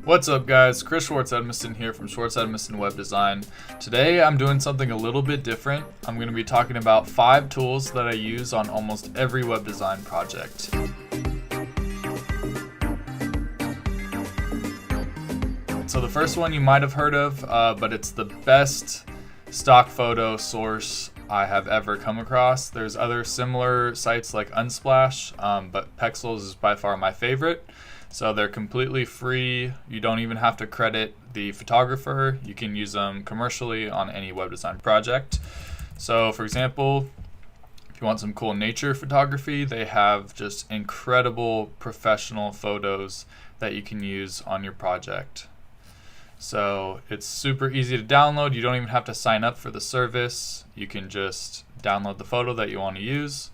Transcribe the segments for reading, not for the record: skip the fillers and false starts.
What's up guys, Chris Schwartz Edmiston here from Schwartz Edmiston Web Design. Today I'm doing something a little bit different. I'm going to be talking about 5 tools that I use on almost every web design project. So the first one you might have heard of, but it's the best stock photo source I have ever come across. There's other similar sites like Unsplash, but Pexels is by far my favorite. So they're completely free. You don't even have to credit the photographer. You can use them commercially on any web design project. So for example, if you want some cool nature photography, they have just incredible professional photos that you can use on your project. So it's super easy to download. You don't even have to sign up for the service. You can just download the photo that you want to use.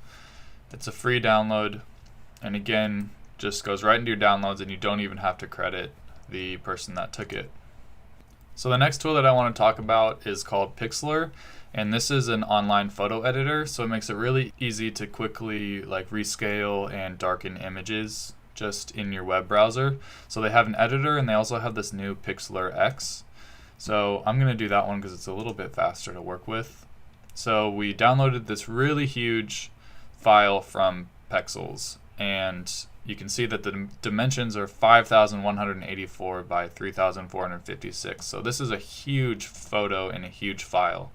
It's a free download. And again, just goes right into your downloads and you don't even have to credit the person that took it. So the next tool that I want to talk about is called Pixlr, and this is an online photo editor, so it makes it really easy to quickly rescale and darken images just in your web browser. So they have an editor and they also have this new Pixlr X. So I'm going to do that one because it's a little bit faster to work with. So we downloaded this really huge file from Pexels, and you can see that the dimensions are 5,184 by 3,456. So this is a huge photo in a huge file.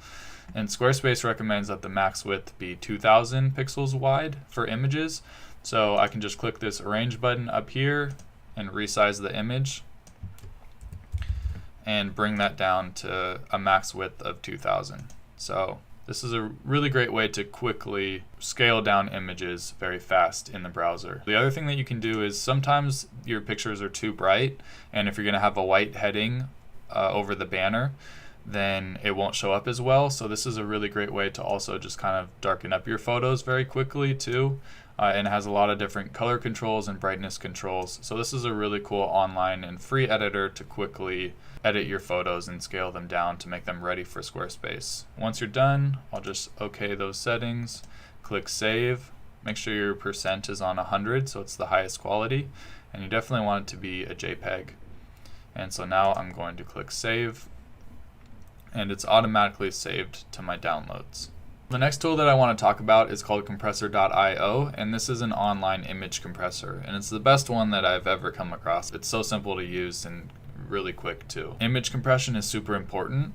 And Squarespace recommends that the max width be 2,000 pixels wide for images. So I can just click this arrange button up here and resize the image and bring that down to a max width of 2,000. So this is a really great way to quickly scale down images very fast in the browser. The other thing that you can do is sometimes your pictures are too bright, and if you're going to have a white heading over the banner, then it won't show up as well. So this is a really great way to also just kind of darken up your photos very quickly too. And it has a lot of different color controls and brightness controls. So this is a really cool online and free editor to quickly edit your photos and scale them down to make them ready for Squarespace. Once you're done, I'll just OK those settings, click Save. Make sure your percent is on 100 so it's the highest quality, and you definitely want it to be a JPEG. And so now I'm going to click Save, and it's automatically saved to my downloads. The next tool that I want to talk about is called Compressor.io, and this is an online image compressor, and it's the best one that I've ever come across. It's so simple to use and really quick too. Image compression is super important.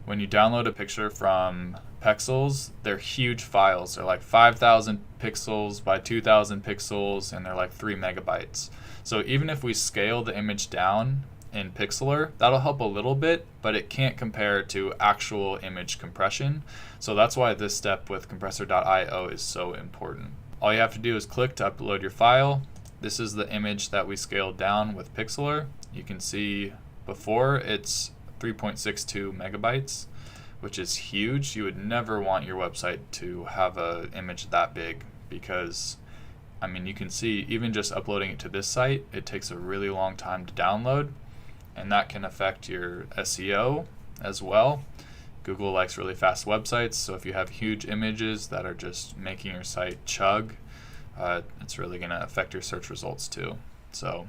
When you download a picture from Pexels, they're huge files. They're like 5,000 pixels by 2,000 pixels, and they're like 3 megabytes. So even if we scale the image down in Pixlr, that'll help a little bit, but it can't compare to actual image compression. So that's why this step with Compressor.io is so important. All you have to do is click to upload your file. This is the image that we scaled down with Pixlr. You can see before it's 3.62 megabytes, which is huge. You would never want your website to have an image that big because I mean, you can see even just uploading it to this site, it takes a really long time to download, and that can affect your SEO as well. Google likes really fast websites, so if you have huge images that are just making your site chug, it's really going to affect your search results too. So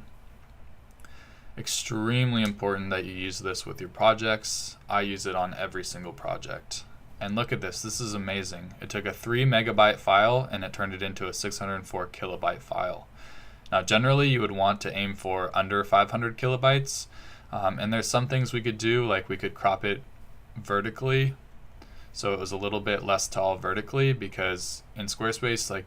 extremely important that you use this with your projects. I use it on every single project. And look at this, this is amazing. It took a 3 megabyte file and it turned it into a 604 kilobyte file. Now generally you would want to aim for under 500 kilobytes, and there's some things we could do, like we could crop it vertically so it was a little bit less tall vertically, because in Squarespace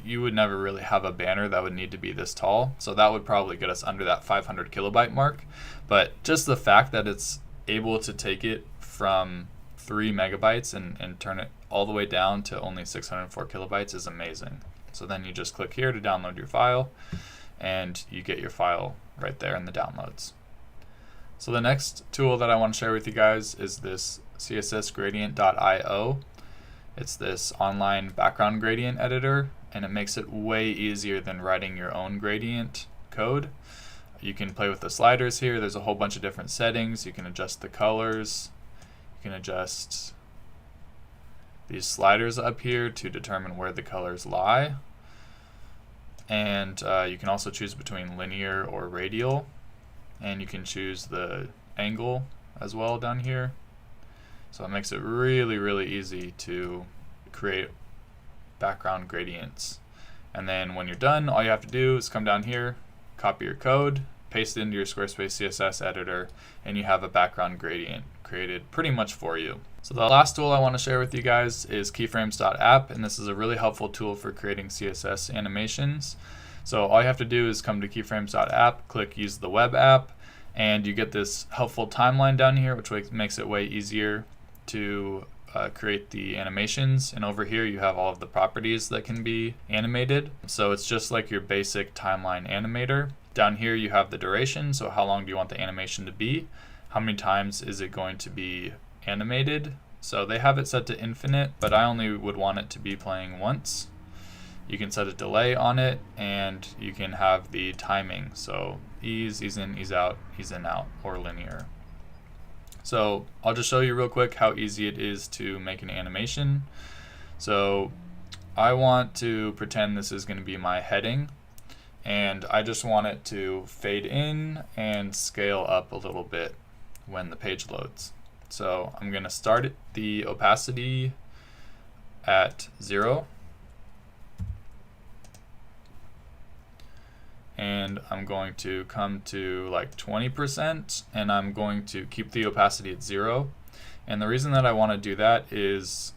you would never really have a banner that would need to be this tall, so that would probably get us under that 500 kilobyte mark. But just the fact that it's able to take it from 3 megabytes and turn it all the way down to only 604 kilobytes is amazing. So then you just click here to download your file, and you get your file right there in the downloads. So the next tool that I want to share with you guys is this CSSGradient.io. It's this online background gradient editor, and it makes it way easier than writing your own gradient code. You can play with the sliders here. There's a whole bunch of different settings. You can adjust the colors. You can adjust these sliders up here to determine where the colors lie. And you can also choose between linear or radial. and you can choose the angle as well down here. So it makes it really, really easy to create background gradients. And then when you're done, all you have to do is come down here, copy your code, paste it into your Squarespace CSS editor, and you have a background gradient created pretty much for you. So the last tool I want to share with you guys is keyframes.app, and this is a really helpful tool for creating CSS animations. So all you have to do is come to keyframes.app, click use the web app, and you get this helpful timeline down here, which makes it way easier to create the animations. And over here you have all of the properties that can be animated. So it's just like your basic timeline animator. Down here you have the duration, so how long do you want the animation to be? How many times is it going to be animated? So they have it set to infinite, but I only would want it to be playing once. You can set a delay on it, and you can have the timing, so ease in, ease out, or linear. So I'll just show you real quick how easy it is to make an animation. So I want to pretend this is going to be my heading, and I just want it to fade in and scale up a little bit when the page loads. So I'm going to start the opacity at 0, and I'm going to come to like 20%, and I'm going to keep the opacity at 0. And the reason that I want to do that is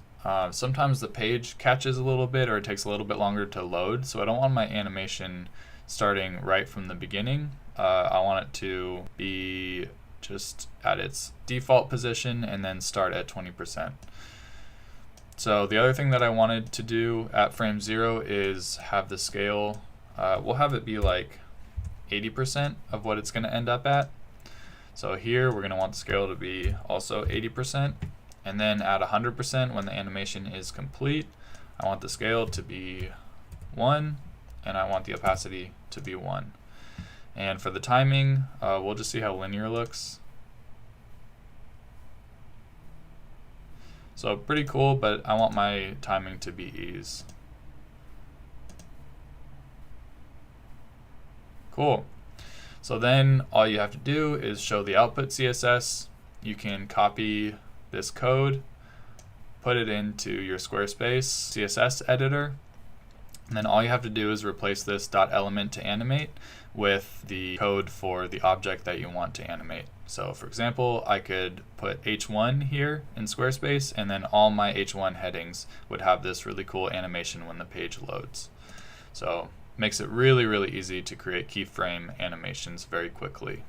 sometimes the page catches a little bit, or it takes a little bit longer to load, so I don't want my animation starting right from the beginning. I want it to be just at its default position and then start at 20%. So the other thing that I wanted to do at frame 0 is have the scale, we'll have it be like 80% of what it's going to end up at. So here we're going to want the scale to be also 80%, and then at 100% when the animation is complete, I want the scale to be 1, and I want the opacity to be 1. And for the timing, we'll just see how linear looks. So pretty cool, but I want my timing to be ease. Cool. So then all you have to do is show the output CSS. You can copy this code, put it into your Squarespace CSS editor, and then all you have to do is replace this .element to animate with the code for the object that you want to animate. So for example, I could put H1 here in Squarespace, and then all my H1 headings would have this really cool animation when the page loads. So makes it really, really easy to create keyframe animations very quickly.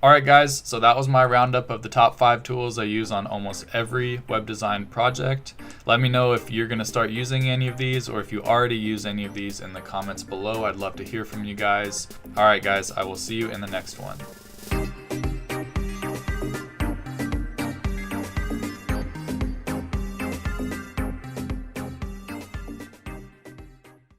Alright guys, so that was my roundup of the top 5 tools I use on almost every web design project. Let me know if you're going to start using any of these, or if you already use any of these in the comments below. I'd love to hear from you guys. Alright guys, I will see you in the next one.